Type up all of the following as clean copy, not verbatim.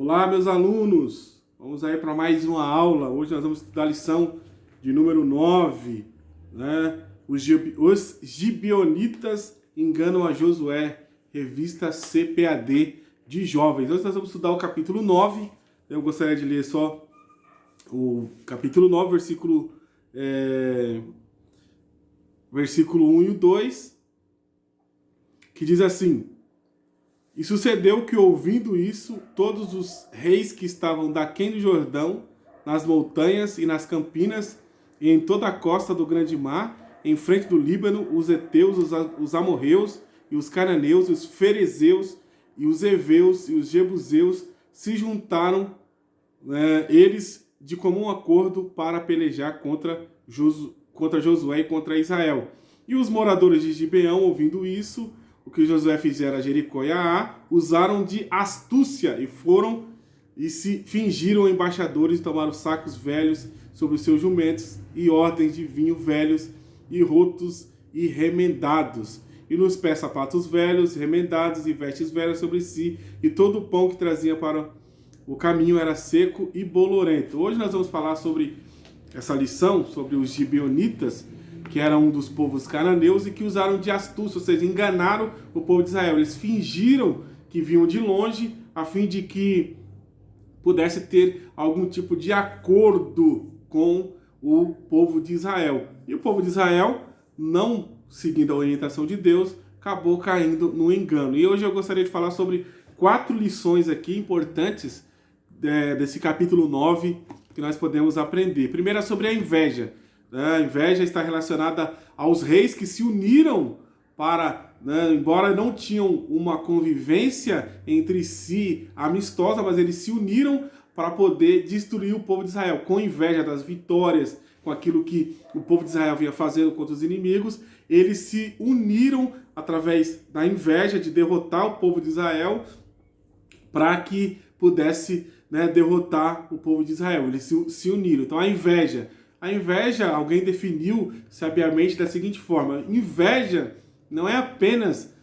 Olá, meus alunos! Vamos aí para mais uma aula. Hoje nós vamos estudar a lição de número 9, né? Os gibeonitas enganam a Josué, revista CPAD de jovens. Hoje nós vamos estudar o capítulo 9. Eu gostaria de ler só o capítulo 9, versículo 1 e o 2, que diz assim: E sucedeu que, ouvindo isso, todos os reis que estavam daquém do Jordão, nas montanhas e nas campinas, e em toda a costa do grande mar, em frente do Líbano, os heteus, os amorreus, e os cananeus, e os ferezeus, e os heveus, e os jebuseus, se juntaram, eles de comum acordo, para pelejar contra Josué e contra Israel. E os moradores de Gibeão, ouvindo isso, o que Josué fizera a Jericó e a Ai, usaram de astúcia e foram e se fingiram embaixadores, tomaram sacos velhos sobre os seus jumentos e ordens de vinho velhos e rotos e remendados, e nos pés sapatos velhos, remendados e vestes velhas sobre si, e todo o pão que trazia para o caminho era seco e bolorento. Hoje nós vamos falar sobre essa lição, sobre os gibeonitas, que era um dos povos cananeus e que usaram de astúcia, ou seja, enganaram o povo de Israel. Eles fingiram que vinham de longe a fim de que pudesse ter algum tipo de acordo com o povo de Israel. E o povo de Israel, não seguindo a orientação de Deus, acabou caindo no engano. E hoje eu gostaria de falar sobre 4 lições aqui importantes desse capítulo 9 que nós podemos aprender. Primeiro é sobre a inveja. A inveja está relacionada aos reis que se uniram para, embora não tinham uma convivência entre si amistosa, mas eles se uniram para poder destruir o povo de Israel, com inveja das vitórias, com aquilo que o povo de Israel vinha fazendo contra os inimigos. Eles se uniram através da inveja de derrotar o povo de Israel para que pudesse, derrotar o povo de Israel. Eles se uniram. Então a inveja, alguém definiu sabiamente da seguinte forma: inveja não é apenas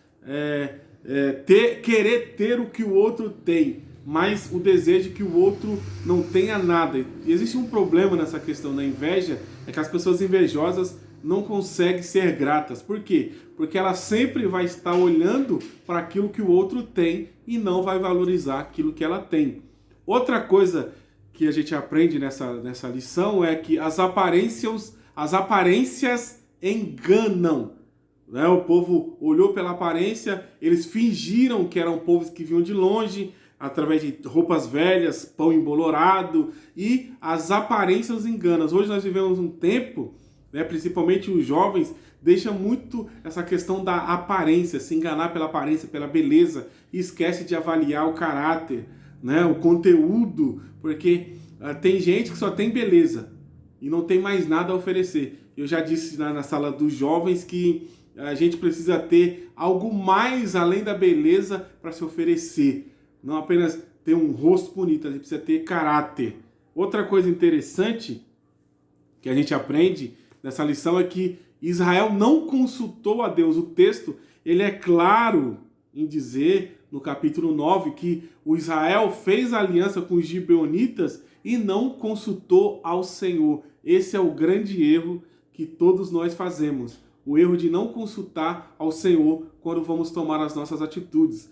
querer ter o que o outro tem, mas o desejo que o outro não tenha nada. E existe um problema nessa questão da inveja, é que as pessoas invejosas não conseguem ser gratas. Por quê? Porque ela sempre vai estar olhando para aquilo que o outro tem e não vai valorizar aquilo que ela tem. Outra coisa que a gente aprende nessa lição é que as aparências enganam. O povo olhou pela aparência, eles fingiram que eram povos que vinham de longe, através de roupas velhas, pão embolorado, e as aparências enganam. Hoje nós vivemos um tempo, principalmente os jovens, deixa muito essa questão da aparência, se enganar pela aparência, pela beleza, e esquece de avaliar o caráter, o conteúdo, porque tem gente que só tem beleza e não tem mais nada a oferecer. Eu já disse na sala dos jovens que a gente precisa ter algo mais além da beleza para se oferecer. Não apenas ter um rosto bonito, a gente precisa ter caráter. Outra coisa interessante que a gente aprende nessa lição é que Israel não consultou a Deus. O texto, ele é claro em dizer, no capítulo 9, que o Israel fez aliança com os gibeonitas e não consultou ao Senhor. Esse é o grande erro que todos nós fazemos. O erro de não consultar ao Senhor quando vamos tomar as nossas atitudes.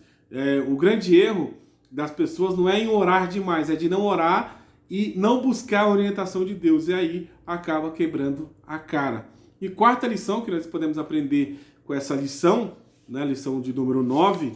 O grande erro das pessoas não é em orar demais, é de não orar e não buscar a orientação de Deus. E aí acaba quebrando a cara. E quarta lição que nós podemos aprender com essa lição, lição de número 9,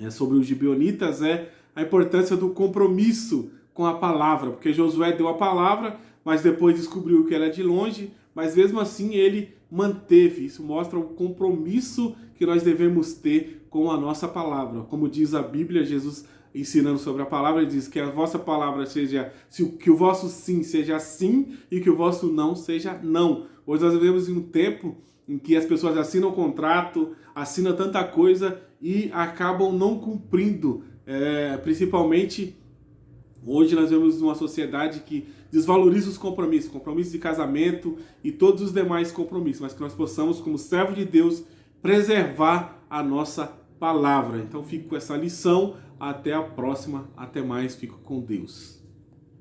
sobre os gibeonitas, é a importância do compromisso com a palavra. Porque Josué deu a palavra, mas depois descobriu que ela é de longe, mas mesmo assim ele manteve. Isso mostra o compromisso que nós devemos ter com a nossa palavra. Como diz a Bíblia, Jesus ensinando sobre a palavra, ele diz que a vossa palavra seja, que o vosso sim seja sim e que o vosso não seja não. Hoje nós vivemos em um tempo em que as pessoas assinam contrato, assinam tanta coisa e acabam não cumprindo. Principalmente hoje nós vemos uma sociedade que desvaloriza os compromissos de casamento e todos os demais compromissos, mas que nós possamos, como servo de Deus, preservar a nossa palavra. Então fico com essa lição. Até a próxima. Até mais. Fico com Deus.